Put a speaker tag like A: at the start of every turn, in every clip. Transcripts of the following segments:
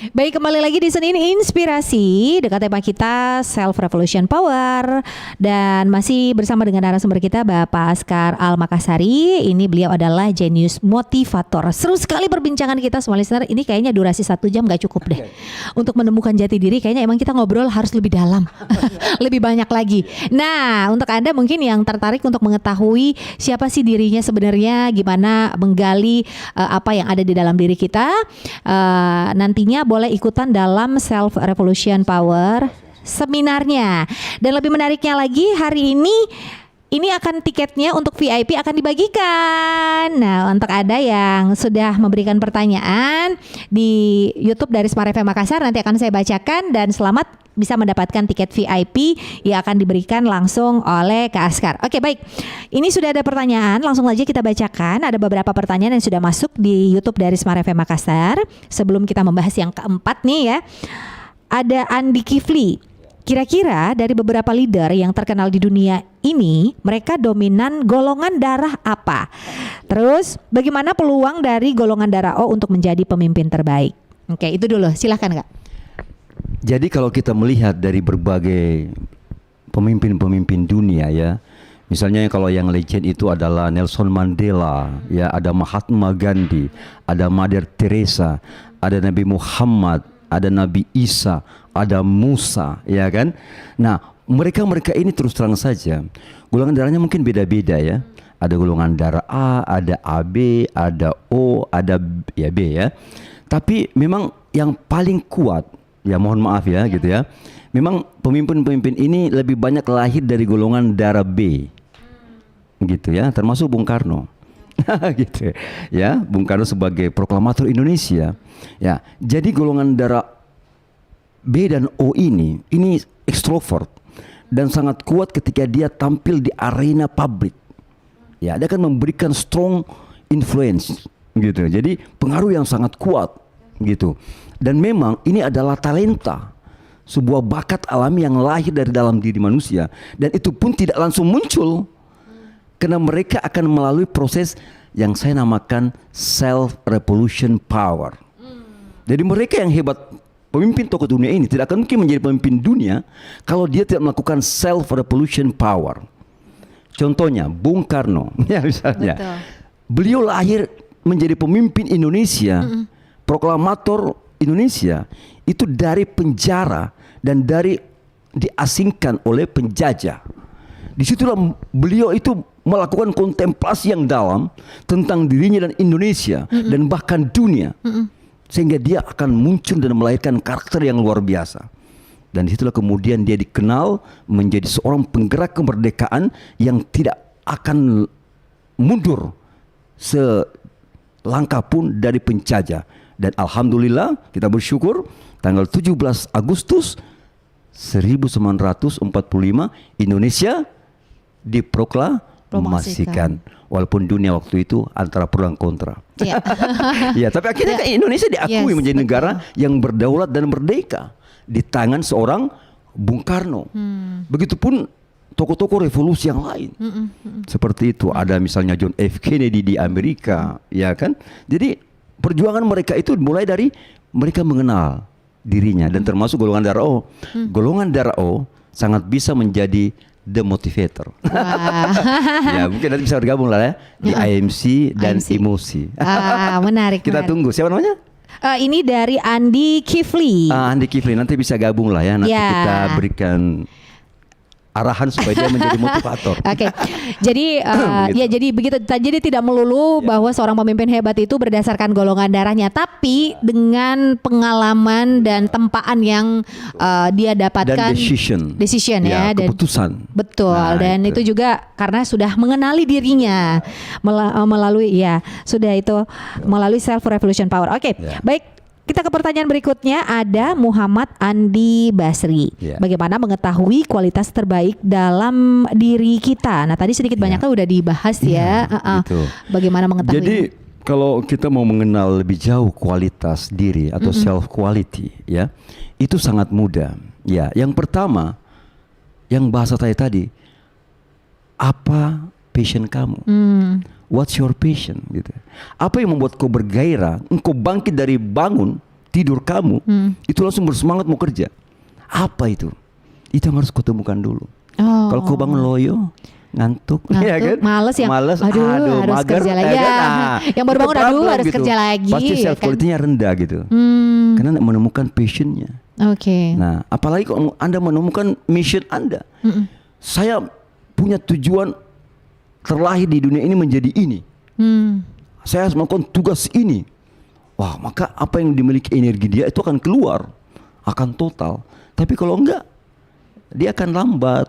A: Baik, kembali lagi di Senin Inspirasi dekat tema kita Self Revolution Power, dan masih bersama dengan narasumber kita Bapak Askar Al-Makassari. Ini beliau adalah genius motivator. Seru sekali perbincangan kita semua listener. Ini kayaknya durasi 1 jam gak cukup deh untuk menemukan jati diri. Kayaknya emang kita ngobrol harus lebih dalam, lebih banyak lagi. Nah, untuk Anda mungkin yang tertarik untuk mengetahui siapa sih dirinya sebenarnya, gimana menggali apa yang ada di dalam diri kita, nantinya boleh ikutan dalam Self Revolution Power seminarnya. Dan lebih menariknya lagi, hari ini akan tiketnya untuk VIP akan dibagikan. Nah, untuk Anda yang sudah memberikan pertanyaan di YouTube dari Smart FM Makassar, nanti akan saya bacakan dan selamat bisa mendapatkan tiket VIP yang akan diberikan langsung oleh Kak Askar. Oke, baik. Ini sudah ada pertanyaan, langsung aja kita bacakan. Ada beberapa pertanyaan yang sudah masuk di YouTube dari Smart FM Makassar. Sebelum kita membahas yang keempat nih ya. Ada Andi Kifli. Kira-kira dari beberapa leader yang terkenal di dunia ini, mereka dominan golongan darah apa? Terus bagaimana peluang dari golongan darah O untuk menjadi pemimpin terbaik? Oke, itu dulu. Silahkan Kak.
B: Jadi kalau kita melihat dari berbagai pemimpin-pemimpin dunia ya, misalnya kalau yang legend itu adalah Nelson Mandela, ya ada Mahatma Gandhi, ada Mother Teresa, ada Nabi Muhammad, ada Nabi Isa, ada Musa, ya kan? Nah, mereka ini terus terang saja, golongan darahnya mungkin beda-beda ya. Ada golongan darah A, ada AB, ada O, ada ya B ya. Tapi memang yang paling kuat, ya mohon maaf ya gitu ya, memang pemimpin-pemimpin ini lebih banyak lahir dari golongan darah B, gitu ya, termasuk Bung Karno. Gitu ya, Bung Karno sebagai proklamator Indonesia ya. Jadi golongan darah B dan O ini ekstrovert dan sangat kuat ketika dia tampil di arena publik ya. Dia akan memberikan strong influence gitu, jadi pengaruh yang sangat kuat gitu. Dan memang ini adalah talenta, sebuah bakat alami yang lahir dari dalam diri manusia, dan itu pun tidak langsung muncul karena mereka akan melalui proses yang saya namakan self revolution power. Jadi mereka yang hebat, pemimpin tokoh dunia ini tidak akan mungkin menjadi pemimpin dunia kalau dia tidak melakukan self revolution power. Contohnya Bung Karno ya misalnya. Betul. Beliau lahir menjadi pemimpin Indonesia, proklamator Indonesia itu dari penjara dan dari diasingkan oleh penjajah. Disitulah beliau itu melakukan kontemplasi yang dalam tentang dirinya dan Indonesia dan bahkan dunia, sehingga dia akan muncul dan melahirkan karakter yang luar biasa. Dan disitulah kemudian dia dikenal menjadi seorang penggerak kemerdekaan yang tidak akan mundur selangkah pun dari penjajah. Dan alhamdulillah kita bersyukur tanggal 17 Agustus 1945 Indonesia diproklamasikan. Walaupun dunia waktu itu antara pro dan kontra. Ya, ya, tapi akhirnya Indonesia diakui menjadi negara yang berdaulat dan merdeka di tangan seorang Bung Karno. Begitupun tokoh-tokoh revolusi yang lain. Seperti itu, ada misalnya John F. Kennedy di Amerika, ya kan? Jadi perjuangan mereka itu mulai dari mereka mengenal dirinya, dan termasuk golongan darah O. Golongan darah O sangat bisa menjadi the motivator. Ya mungkin nanti bisa bergabung lah ya di IMC dan emosi.
A: Menarik.
B: Kita tunggu. Siapa namanya?
A: Ini dari Andi Kifli.
B: Andi Kifli, nanti bisa gabung lah ya. Nanti kita berikan arahan supaya dia menjadi motivator.
A: Oke. Jadi ya jadi begitu. Jadi tidak melulu bahwa seorang pemimpin hebat itu berdasarkan golongan darahnya, tapi dengan pengalaman dan tempaan yang dia dapatkan, dan decision ya, dan
B: keputusan.
A: Betul. Nah, dan itu juga karena sudah mengenali dirinya melalui melalui self revolution power. Oke. Baik. Kita ke pertanyaan berikutnya, ada Muhammad Andi Basri. Bagaimana mengetahui kualitas terbaik dalam diri kita? Nah, tadi sedikit banyaknya udah dibahas ya. Bagaimana mengetahui?
B: Jadi kalau kita mau mengenal lebih jauh kualitas diri atau self quality ya, itu sangat mudah. Ya, yang pertama, yang bahasa saya tadi, apa passion kamu? What's your passion gitu. Apa yang membuat kau bergairah, engkau bangkit dari bangun tidur kamu itu langsung bersemangat mau kerja. Apa itu? Itu yang harus kau temukan dulu. Kalau kau bangun loyo, ngantuk, ya kan?
A: Males, aduh harus
B: mager,
A: kerja lagi.
B: ya kan?
A: Yang baru bangun, aduh harus kerja lagi.
B: Pasti self quality-nya rendah gitu. Karena tidak menemukan passion-nya. Nah, apalagi kalau Anda menemukan mission Anda. Saya punya tujuan terlahir di dunia ini menjadi ini. Saya harus melakukan tugas ini. Wah, maka apa yang dimiliki energi dia itu akan keluar, akan total. Tapi kalau enggak, dia akan lambat,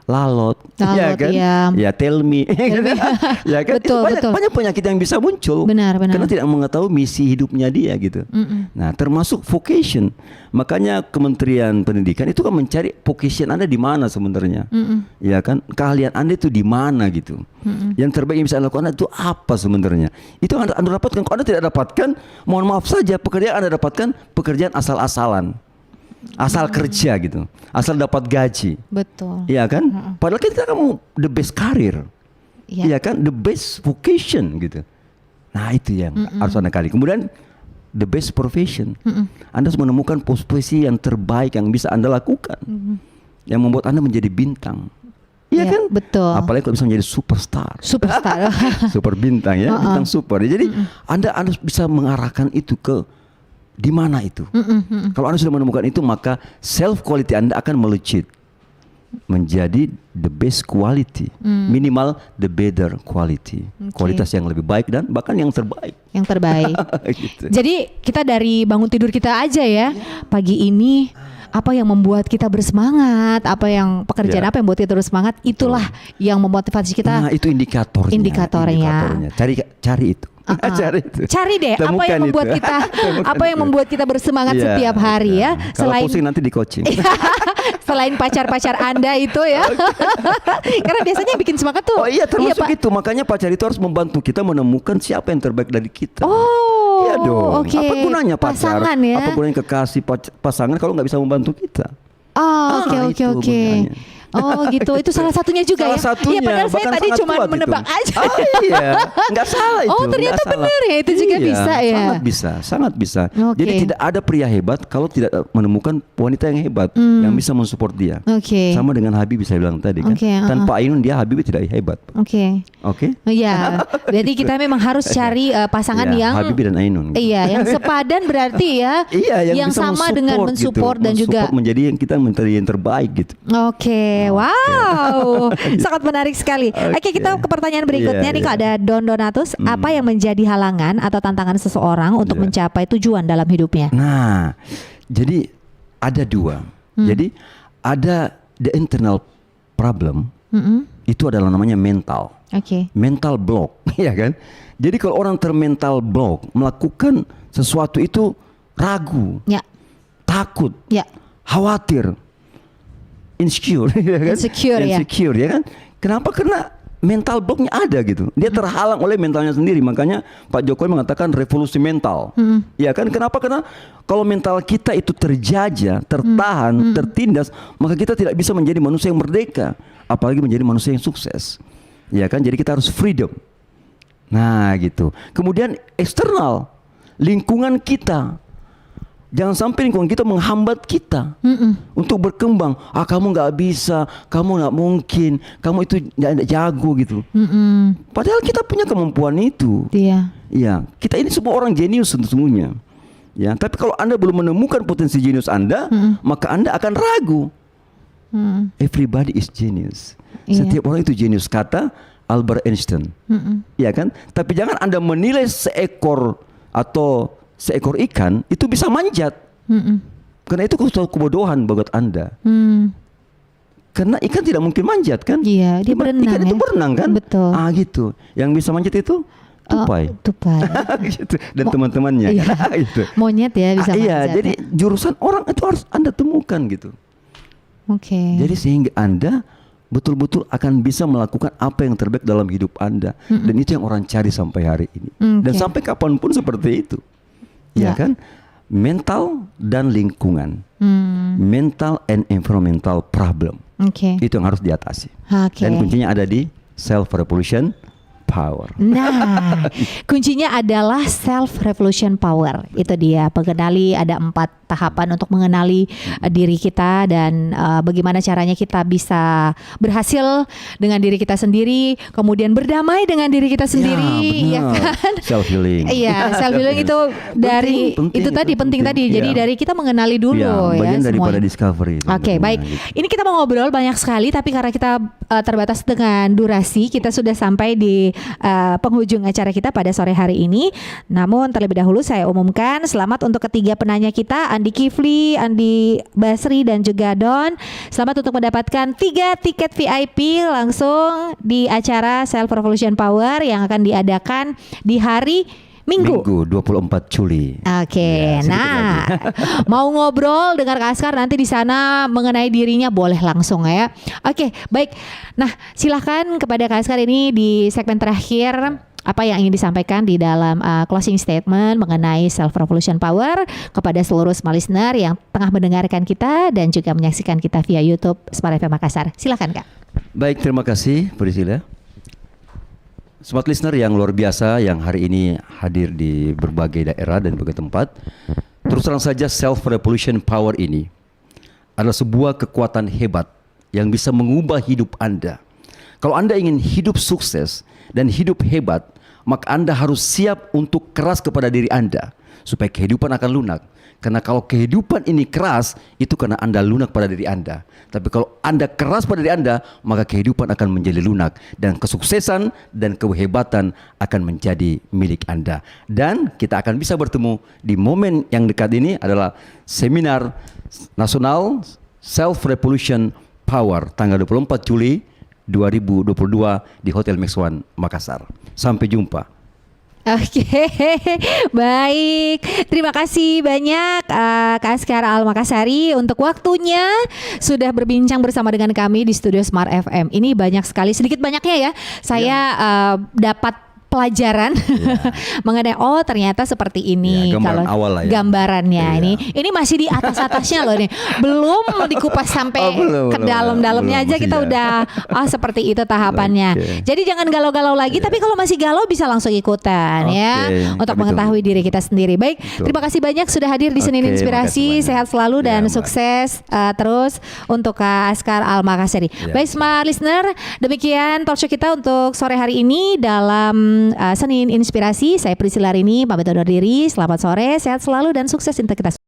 B: lalot, ya kan? Ya tell me, ya kan?
A: Betul,
B: itu banyak penyakit yang bisa muncul.
A: Benar.
B: Karena tidak mengetahui misi hidupnya dia gitu. Nah, termasuk vocation. Makanya Kementerian Pendidikan itu kan mencari vocation Anda di mana sebenarnya, ya kan? Keahlian Anda itu di mana gitu. Yang terbaik yang bisa Anda lakukan itu apa sebenarnya? Itu yang Anda dapatkan. Kalau Anda tidak dapatkan, mohon maaf saja, pekerjaan Anda dapatkan pekerjaan asal-asalan. Asal kerja gitu, asal dapat gaji.
A: Betul.
B: Iya kan? Padahal kita kan mau the best career. Iya kan? The best vocation gitu. Nah, itu yang harus Anda kali. Kemudian the best profession. Anda harus menemukan profesi yang terbaik yang bisa Anda lakukan. Yang membuat Anda menjadi bintang. Iya kan?
A: Betul.
B: Apalagi kalau bisa menjadi superstar. Super bintang ya, bintang super. Jadi Anda harus bisa mengarahkan itu ke di mana itu. Kalau Anda sudah menemukan itu, maka self quality Anda akan melejit menjadi the best quality, minimal the better quality, kualitas yang lebih baik dan bahkan yang terbaik. Gitu.
A: Jadi kita dari bangun tidur kita aja ya, pagi ini apa yang membuat kita bersemangat, apa yang pekerjaan apa yang membuat kita bersemangat, itulah yang memotivasi kita.
B: Nah, itu indikatornya. Cari itu.
A: Cari deh apa yang membuat kita membuat kita bersemangat setiap hari ya.
B: Kalau pusing nanti di coaching.
A: Selain pacar-pacar Anda itu ya. Karena biasanya yang bikin semangat tuh.
B: Oh iya, termasuk itu. Makanya pacar itu harus membantu kita menemukan siapa yang terbaik dari kita. Iya dong.
A: Okay.
B: Apa gunanya pacar?
A: Pasangan ya?
B: Apa gunanya kekasih pasangan kalau nggak bisa membantu kita?
A: Oke. Oh gitu, itu salah satunya juga
B: salah satunya,
A: ya. Iya, padahal saya tadi cuma menebak aja.
B: Iya, nggak salah itu.
A: Oh ternyata benar ya, itu juga bisa ya.
B: Sangat bisa.
A: Okay.
B: Jadi tidak ada pria hebat kalau tidak menemukan wanita yang hebat yang bisa mensupport dia. Sama dengan Habibie saya bilang tadi kan. Tanpa Ainun dia Habibie tidak hebat. Oke.
A: Iya, berarti kita memang harus cari pasangan yang
B: Habibie dan Ainun.
A: Iya, yang sepadan berarti ya.
B: Iya,
A: yang sama dengan mensupport gitu. Dan juga
B: menjadi yang kita mencari yang terbaik gitu.
A: Wow, sangat menarik sekali. Oke, kita ke pertanyaan berikutnya nih Kak, ada Don Donatus. Apa yang menjadi halangan atau tantangan seseorang untuk mencapai tujuan dalam hidupnya?
B: Nah, jadi ada dua. Jadi ada the internal problem. Itu adalah namanya mental. Mental block, ya kan? Jadi kalau orang termental block melakukan sesuatu itu ragu, takut, khawatir, insecure, ya kan? Insecure, ya kan? Kenapa? Karena mental blocknya ada gitu. Dia terhalang oleh mentalnya sendiri. Makanya Pak Jokowi mengatakan revolusi mental. Ya kan? Kenapa? Karena kalau mental kita itu terjajah, tertahan, tertindas, maka kita tidak bisa menjadi manusia yang merdeka, apalagi menjadi manusia yang sukses. Ya kan? Jadi kita harus freedom. Nah, gitu. Kemudian eksternal, lingkungan kita. Jangan sampai lingkungan kita menghambat kita untuk berkembang. Kamu nggak bisa, kamu nggak mungkin, kamu itu nggak jago gitu. Padahal kita punya kemampuan itu. Iya, kita ini semua orang jenius sesungguhnya. Ya, tapi kalau Anda belum menemukan potensi jenius Anda, maka Anda akan ragu. Everybody is genius. Setiap orang itu jenius, kata Albert Einstein. Ya kan? Tapi jangan Anda menilai seekor ikan itu bisa manjat. Karena itu kebodohan buat Anda. Karena ikan tidak mungkin manjat kan?
A: Iya, dia berenang.
B: Ikan itu berenang kan?
A: Betul.
B: Gitu. Yang bisa manjat itu tupai. Gitu. Dan teman-temannya. Gitu.
A: Monyet ya bisa manjat.
B: Iya, jadi jurusan orang itu harus Anda temukan gitu. Jadi sehingga Anda betul-betul akan bisa melakukan apa yang terbaik dalam hidup Anda. Dan itu yang orang cari sampai hari ini. Dan sampai kapanpun seperti itu. Ya kan? Mental dan lingkungan. Mental and environmental problem. Itu yang harus diatasi. Dan kuncinya ada di self revolution power.
A: Nah, kuncinya adalah self revolution power. Itu dia, pengenali ada 4 tahapan untuk mengenali diri kita dan bagaimana caranya kita bisa berhasil dengan diri kita sendiri, kemudian berdamai dengan diri kita sendiri, ya kan?
B: Self healing.
A: Iya, self healing itu dari penting tadi. Jadi dari kita mengenali dulu ya,
B: bagian daripada
A: semuanya.
B: discovery.
A: Oke, baik. Ini kita mau ngobrol banyak sekali, tapi karena kita terbatas dengan durasi, kita sudah sampai di penghujung acara kita pada sore hari ini. Namun terlebih dahulu saya umumkan selamat untuk ketiga penanya kita, Andi Kifli, Andi Basri, dan juga Don. Selamat untuk mendapatkan 3 tiket VIP langsung di acara Self Revolution Power yang akan diadakan di hari Minggu
B: 24 Juli.
A: Oke,
B: Ya,
A: nah mau ngobrol dengan Kak Askar nanti di sana mengenai dirinya boleh langsung ya. Oke, baik. Nah, silahkan kepada Kak Askar ini di segmen terakhir apa yang ingin disampaikan di dalam closing statement mengenai Self Revolution Power kepada seluruh Smart Listener yang tengah mendengarkan kita dan juga menyaksikan kita via YouTube Smart FM Makassar. Silahkan Kak.
B: Baik, terima kasih Priscilla. Smart Listener yang luar biasa yang hari ini hadir di berbagai daerah dan berbagai tempat. Terus terang saja Self Revolution Power ini adalah sebuah kekuatan hebat yang bisa mengubah hidup Anda. Kalau Anda ingin hidup sukses dan hidup hebat, maka Anda harus siap untuk keras kepada diri Anda supaya kehidupan akan lunak. Karena kalau kehidupan ini keras, itu karena Anda lunak pada diri Anda. Tapi kalau Anda keras pada diri Anda, maka kehidupan akan menjadi lunak. Dan kesuksesan dan kehebatan akan menjadi milik Anda. Dan kita akan bisa bertemu di momen yang dekat ini adalah Seminar Nasional Self Revolution Power tanggal 24 Juli 2022 di Hotel Max One Makassar. Sampai jumpa.
A: Oke, baik. Terima kasih banyak Kak Askar Al Makassari untuk waktunya sudah berbincang bersama dengan kami di studio Smart FM. Ini banyak sekali, sedikit banyaknya ya. Saya dapat pelajaran mengenai ternyata seperti ini
B: gambaran
A: kalau
B: awal lah ya.
A: Gambarannya
B: Iya.
A: ini masih di atasnya loh nih. Belum dikupas sampai ke dalam-dalamnya aja kita udah seperti itu tahapannya.
B: Oke.
A: Jadi jangan galau-galau lagi, tapi kalau masih galau bisa langsung ikutan ya untuk mengetahui diri kita sendiri. Baik, terima kasih banyak sudah hadir di Senin Inspirasi. Sehat selalu dan sukses terus untuk Kak Askar Al Makassari. Baik, Smart Listener, demikian talkshow kita untuk sore hari ini dalam Senin Inspirasi. Saya Priscilla Rini pamit undur diri. Selamat sore, sehat selalu dan sukses untuk kita.